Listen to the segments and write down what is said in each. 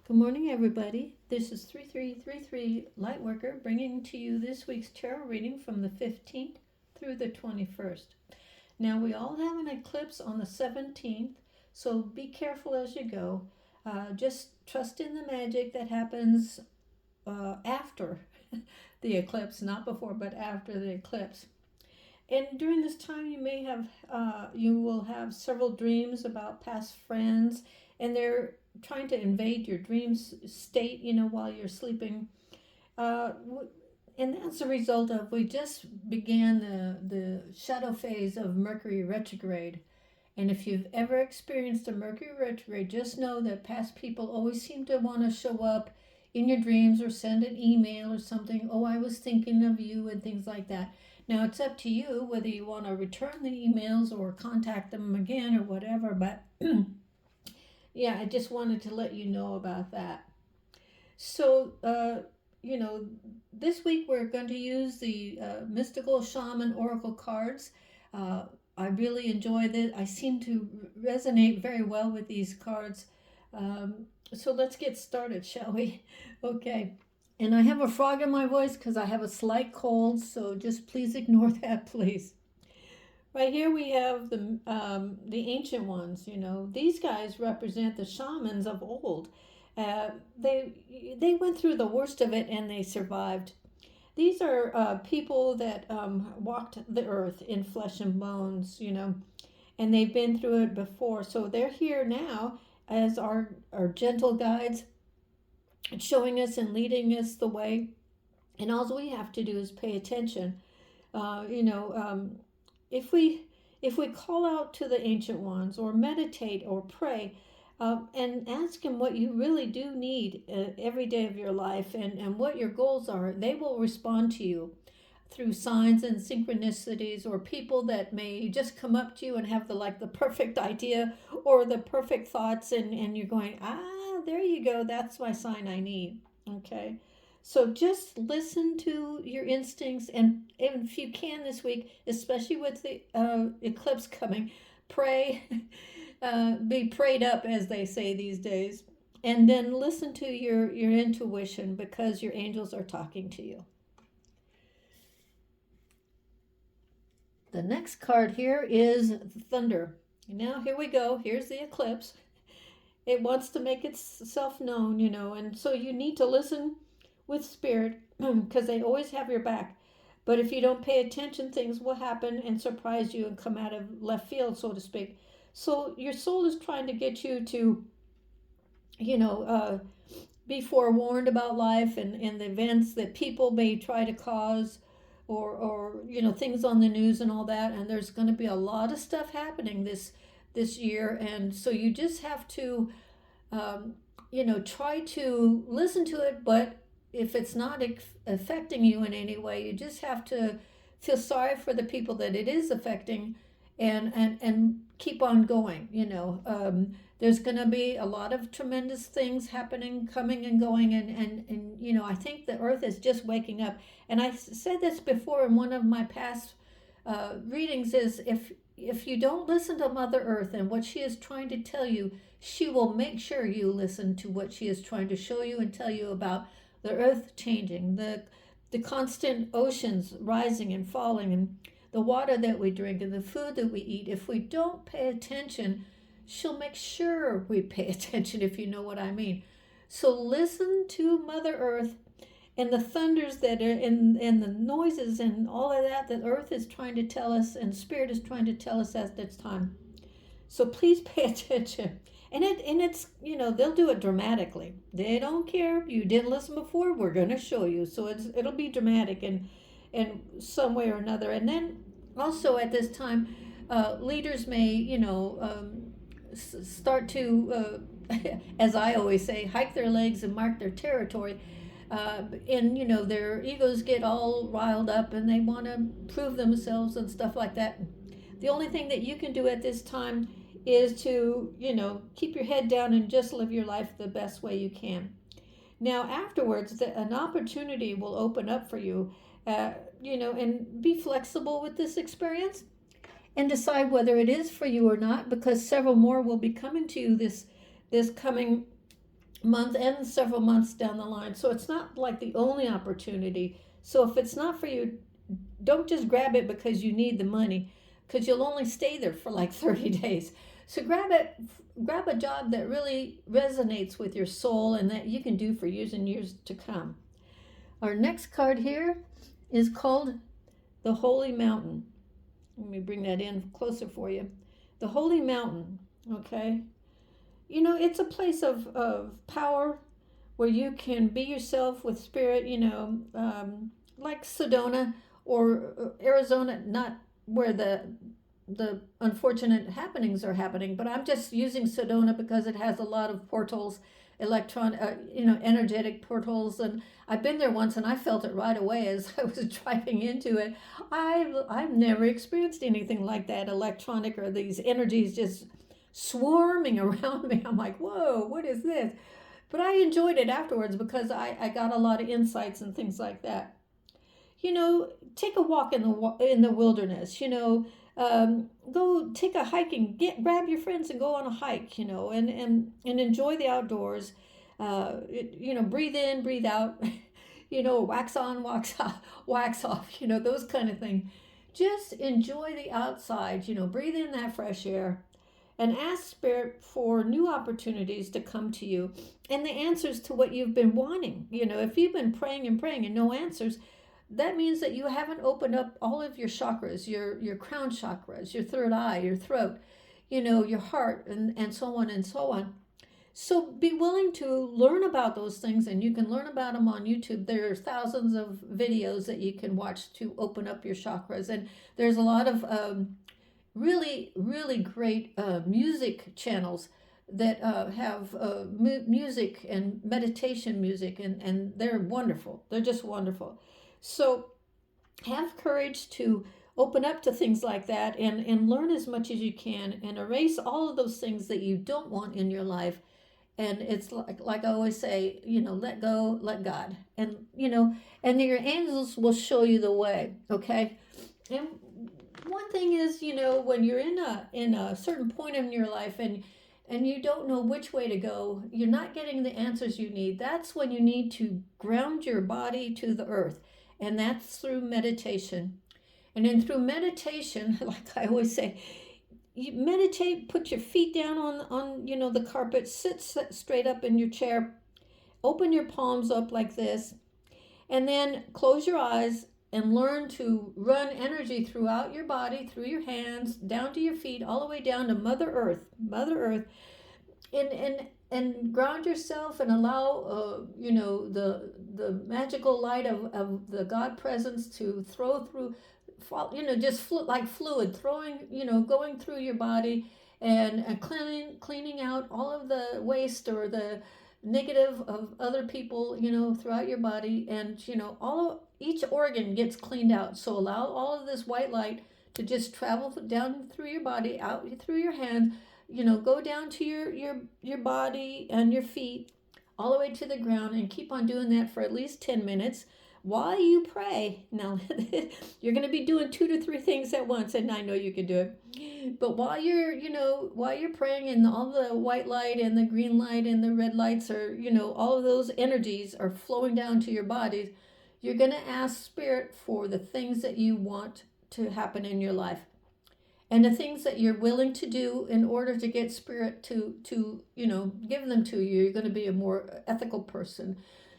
Good morning, everybody. This is 3333 Lightworker bringing to you this week's tarot reading from the 15th through the 21st. Now, we all have an eclipse on the 17th, so be careful as you go. Just trust in the magic that happens after the eclipse, not before, but after the eclipse. And during this time, you will have several dreams about past friends, and they're trying to invade your dreams state, while you're sleeping. Uh, and that's a result of we just began the shadow phase of Mercury retrograde. And if you've ever experienced a Mercury retrograde, just know that past people always seem to want to show up in your dreams or send an email or something. Oh, I was thinking of you and things like that. Now, it's up to you whether you want to return the emails or contact them again or whatever. But yeah, I just wanted to let you know about that. So, you know, this week we're going to use the Mystical Shaman Oracle cards. Uh, I really enjoy this. I seem to resonate very well with these cards. So let's get started, shall we? Okay. And I have a frog in my voice because I have a slight cold, so just please ignore that, please. Right here we have the ancient ones. These guys represent the shamans of old. They went through the worst of it and they survived. These are people that walked the earth in flesh and bones, and they've been through it before. So they're here now as our gentle guides, showing us and leading us the way. And all we have to do is pay attention. Uh, you know, um, if we call out to the ancient ones or meditate or pray, and ask them what you really do need every day of your life, and what your goals are, they will respond to you through signs and synchronicities, or people that may just come up to you and have the perfect idea or the perfect thoughts, and you're going, there you go, that's my sign I need. Okay. So just listen to your instincts, and if you can this week, especially with the eclipse coming, pray, be prayed up, as they say these days, and then listen to your intuition because your angels are talking to you. The next card here is Thunder. Now, here we go. Here's the eclipse. It wants to make itself known, and so you need to listen with spirit because they always have your back. But if you don't pay attention, things will happen and surprise you and come out of left field, so to speak. So your soul is trying to get you to, you know, uh, be forewarned about life and the events that people may try to cause, or things on the news and all that. And there's going to be a lot of stuff happening this year, and so you just have to try to listen to it. But if it's not affecting you in any way, you just have to feel sorry for the people that it is affecting, and keep on going. There's going to be a lot of tremendous things happening, coming and going, and I think the earth is just waking up. And I said this before in one of my past readings, is if you don't listen to Mother Earth and what she is trying to tell you, she will make sure you listen to what she is trying to show you and tell you about the earth changing, the constant oceans rising and falling, and the water that we drink and the food that we eat. If we don't pay attention, she'll make sure we pay attention, if you know what I mean. So listen to Mother Earth and the thunders that are and the noises and all of that earth is trying to tell us and spirit is trying to tell us at this time. So please pay attention. And it's they'll do it dramatically. They don't care. You didn't listen before, we're going to show you. So it'll be dramatic in some way or another. And then also at this time, leaders may start to as I always say, hike their legs and mark their territory. And their egos get all riled up and they want to prove themselves and stuff like that. The only thing that you can do at this time is to keep your head down and just live your life the best way you can. Now afterwards, an opportunity will open up for you, and be flexible with this experience and decide whether it is for you or not, because several more will be coming to you this coming month and several months down the line. So it's not like the only opportunity. So if it's not for you, don't just grab it because you need the money, because you'll only stay there for like 30 days. So grab a job that really resonates with your soul and that you can do for years and years to come. Our next card here is called the Holy Mountain. Let me bring that in closer for you. The Holy Mountain, okay? It's a place of power where you can be yourself with spirit, like Sedona or Arizona, not where the unfortunate happenings are happening, but I'm just using Sedona because it has a lot of portals, energetic portals, and I've been there once and I felt it right away as I was driving into it. I've never experienced anything like that, electronic or these energies just swarming around me. I'm like, whoa, what is this? But I enjoyed it afterwards because I got a lot of insights and things like that. Take a walk in the wilderness. Go take a hiking. Grab your friends and go on a hike. And enjoy the outdoors. Breathe in, breathe out. Wax on, wax off, wax off. Those kind of things. Just enjoy the outside. Breathe in that fresh air and ask Spirit for new opportunities to come to you and the answers to what you've been wanting. If you've been praying and no answers, that means that you haven't opened up all of your chakras, your crown chakras, your third eye, your throat, your heart, and so on and so on. So be willing to learn about those things, and you can learn about them on YouTube. There's thousands of videos that you can watch to open up your chakras, and there's a lot of really, really great music channels that have music and meditation music, and they're wonderful. They're just wonderful. So have courage to open up to things like that and learn as much as you can and erase all of those things that you don't want in your life. And it's like I always say, let go, let God. And your angels will show you the way, okay? And one thing is, when you're in a certain point in your life and you don't know which way to go, you're not getting the answers you need. That's when you need to ground your body to the earth, and that's through meditation. And then through meditation, like I always say, you meditate, put your feet down on the carpet, sit straight up in your chair, open your palms up like this, and then close your eyes and learn to run energy throughout your body, through your hands, down to your feet, all the way down to Mother Earth, and ground yourself and allow the magical light of the God presence to throw through, just like fluid, going through your body and cleaning out all of the waste or the negative of other people, throughout your body, and each organ gets cleaned out. So allow all of this white light to just travel down through your body, out through your hands, go down to your body and your feet, all the way to the ground, and keep on doing that for at least 10 minutes while you pray. Now, you're going to be doing 2 to 3 things at once, and I know you can do it. But while you're praying, and all the white light and the green light and the red lights are, all of those energies are flowing down to your bodies, you're going to ask Spirit for the things that you want to happen in your life, and the things that you're willing to do in order to get Spirit to give them to you. You're going to be a more ethical person.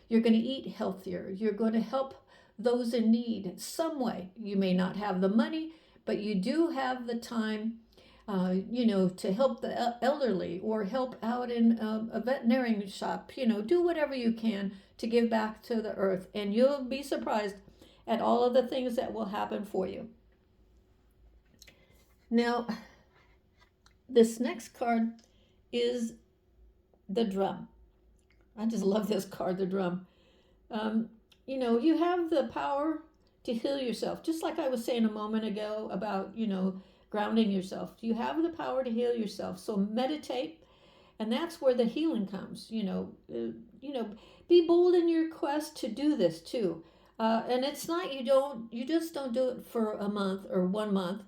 You're going to eat healthier. You're going to help those in need some way. You may not have the money, but you do have the time, to help the elderly or help out in a veterinarian shop. Do whatever you can to give back to the earth, and you'll be surprised at all of the things that will happen for you. Now, this next card is the drum. I just love this card, the drum. You have the power to heal yourself. Just like I was saying a moment ago about, grounding yourself. You have the power to heal yourself. So meditate, and that's where the healing comes. Be bold in your quest to do this too. And it's not, you just don't do it for a month or 1 month.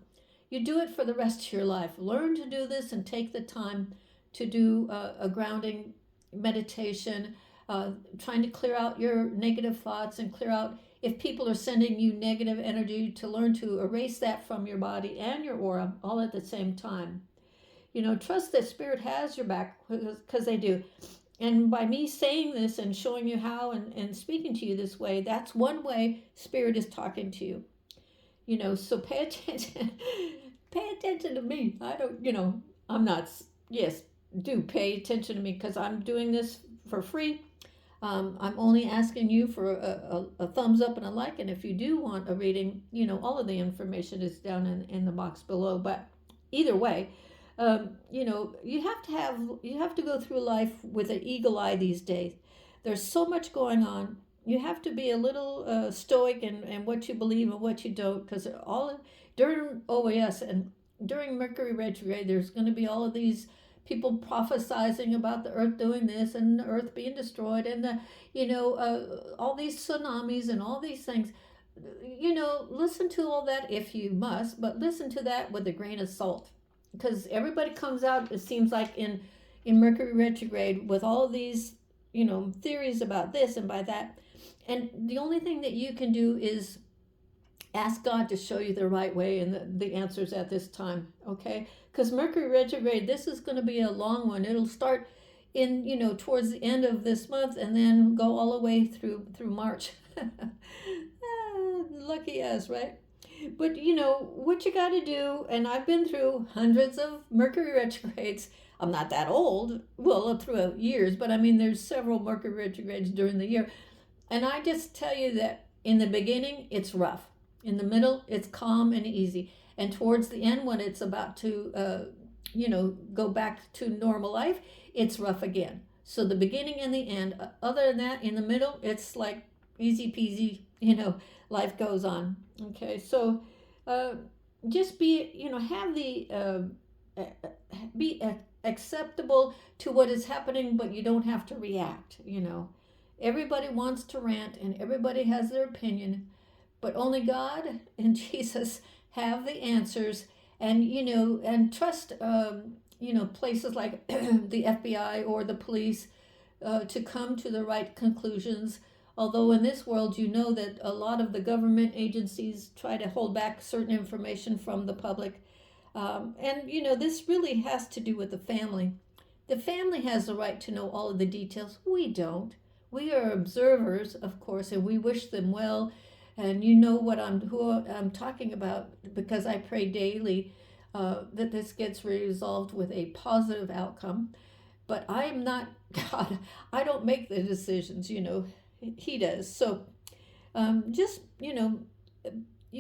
You do it for the rest of your life. Learn to do this and take the time to do a grounding meditation, trying to clear out your negative thoughts and clear out if people are sending you negative energy, to learn to erase that from your body and your aura all at the same time. Trust that Spirit has your back, because they do. And by me saying this and showing you how, and speaking to you this way, that's one way Spirit is talking to you. So pay attention. Pay attention to me. I don't, I'm not, yes, do pay attention to me, because I'm doing this for free. I'm only asking you for a thumbs up and a like. And if you do want a reading, all of the information is down in the box below. But either way, you have to go through life with an eagle eye these days. There's so much going on. You have to be a little stoic in what you believe and what you don't, because all during OAS and during Mercury retrograde, there's going to be all of these people prophesizing about the earth doing this and the earth being destroyed, and all these tsunamis and all these things. Listen to all that if you must, but listen to that with a grain of salt, because everybody comes out, it seems like, in Mercury retrograde with all of these theories about this and by that. And the only thing that you can do is ask God to show you the right way and the answers at this time, okay? Because Mercury retrograde, this is going to be a long one. It'll start in, towards the end of this month, and then go all the way through March. Lucky us, right? But what you got to do, and I've been through hundreds of Mercury retrogrades. I'm not that old, well, through years, but I mean, there's several Mercury retrogrades during the year. And I just tell you that in the beginning, it's rough. In the middle, it's calm and easy. And towards the end, when it's about to, go back to normal life, it's rough again. So the beginning and the end. Other than that, in the middle, it's like easy peasy, life goes on. Okay, so just be, have the, be acceptable to what is happening, but you don't have to react. Everybody wants to rant and everybody has their opinion, but only God and Jesus have the answers. And and trust places like the FBI or the police to come to the right conclusions. Although in this world, that a lot of the government agencies try to hold back certain information from the public. And this really has to do with the family. The family has the right to know all of the details. We don't. We are observers, of course, and we wish them well. And who I'm talking about, because I pray daily that this gets resolved with a positive outcome. But I am not God. I don't make the decisions. He does. So just you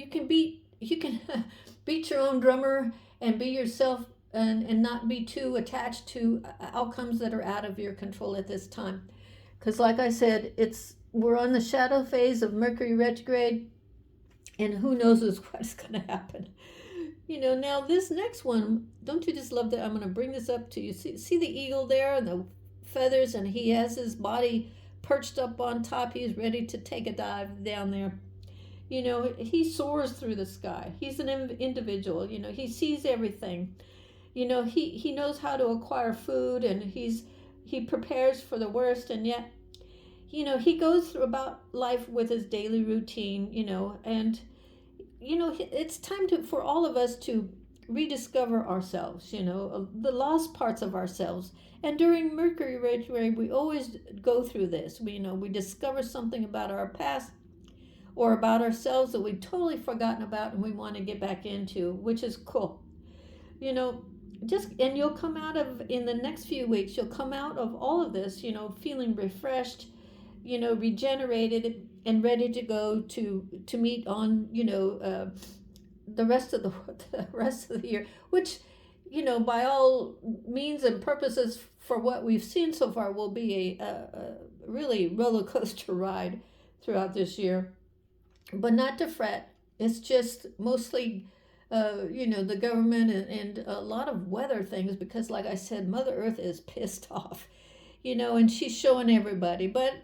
can beat beat your own drummer and be yourself, and not be too attached to outcomes that are out of your control at this time. Because like I said, we're on the shadow phase of Mercury retrograde, and who knows what's going to happen. Now this next one, don't you just love that? I'm going to bring this up to you. See the eagle there and the feathers, and he has his body perched up on top. He's ready to take a dive down there. He soars through the sky. He's an individual. He sees everything. He knows how to acquire food, and he prepares for the worst, and yet he goes through about life with his daily routine, and it's time for all of us to rediscover ourselves, the lost parts of ourselves. And during Mercury retrograde, we always go through this. We discover something about our past or about ourselves that we've totally forgotten about and we want to get back into, which is cool. And you'll come out of, in the next few weeks, you'll come out of all of this, feeling refreshed, regenerated and ready to go to meet on, the rest of the year, which, by all means and purposes for what we've seen so far, will be a really roller coaster ride throughout this year. But not to fret. It's just mostly, the government and a lot of weather things, because like I said, Mother Earth is pissed off, and she's showing everybody. But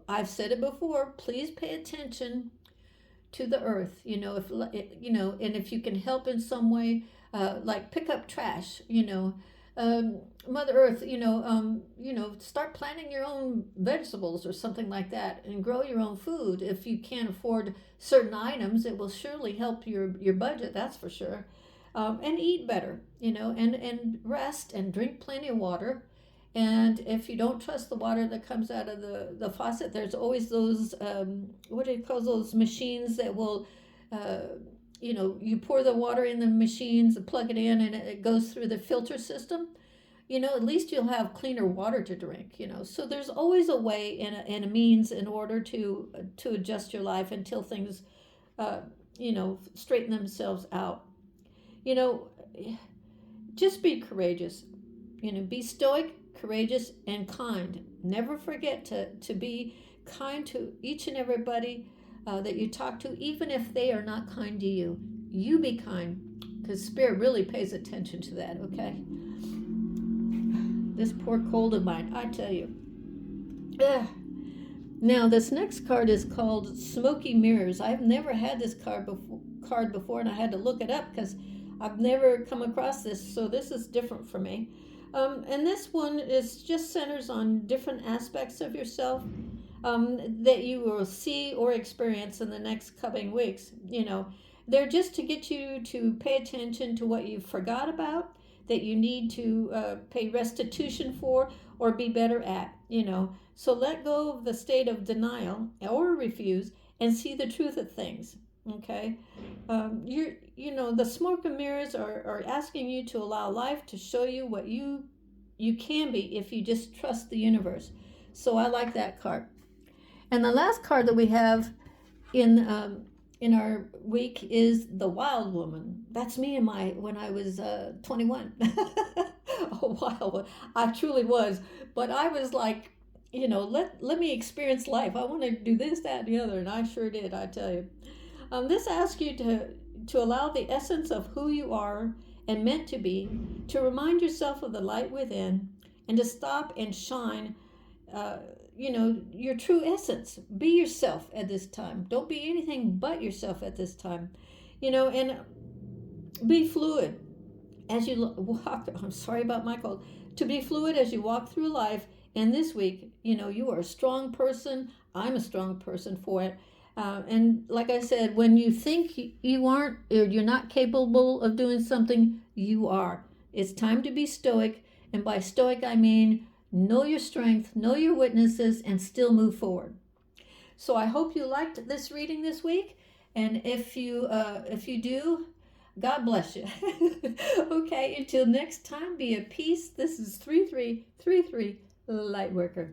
I've said it before, please pay attention to the earth, and if you can help in some way, like pick up trash, Mother Earth, start planting your own vegetables or something like that, and grow your own food. If you can't afford certain items, it will surely help your budget. That's for sure. And eat better, and rest and drink plenty of water. And if you don't trust the water that comes out of the faucet, there's always those, what do you call those machines that will, you pour the water in the machines, plug it in, and it goes through the filter system. At least you'll have cleaner water to drink. So there's always a way and a means in order to adjust your life until things, straighten themselves out. You know, just be courageous. Be stoic, courageous, and kind. Never forget to be kind to each and everybody that you talk to, even if they are not kind to you. You be kind, because Spirit really pays attention to that, okay? This poor cold of mine, I tell you. Ugh. Now, this next card is called Smoky Mirrors. I've never had this card before, and I had to look it up because I've never come across this, so this is different for me. And this one is just centers on different aspects of yourself that you will see or experience in the next coming weeks. They're just to get you to pay attention to what you forgot about, that you need to pay restitution for or be better at. So let go of the state of denial or refuse and see the truth of things. Okay, the smoke and mirrors are asking you to allow life to show you what you can be if you just trust the universe. So I like that card. And the last card that we have in our week is the Wild Woman. That's me when I was 21. Oh wow, I truly was. But I was like, let me experience life. I want to do this, that, and the other, and I sure did. I tell you. This asks you to allow the essence of who you are and meant to be, to remind yourself of the light within, and to stop and shine, your true essence. Be yourself at this time. Don't be anything but yourself at this time, and be fluid as you walk. I'm sorry about my cold. To be fluid as you walk through life. And this week, you are a strong person. I'm a strong person for it. And like I said, when you think you aren't, or you're not capable of doing something, you are. It's time to be stoic. And by stoic, I mean know your strength, know your weaknesses, and still move forward. So I hope you liked this reading this week. And if you do, God bless you. Okay, until next time, be at peace. This is 3333 Lightworker.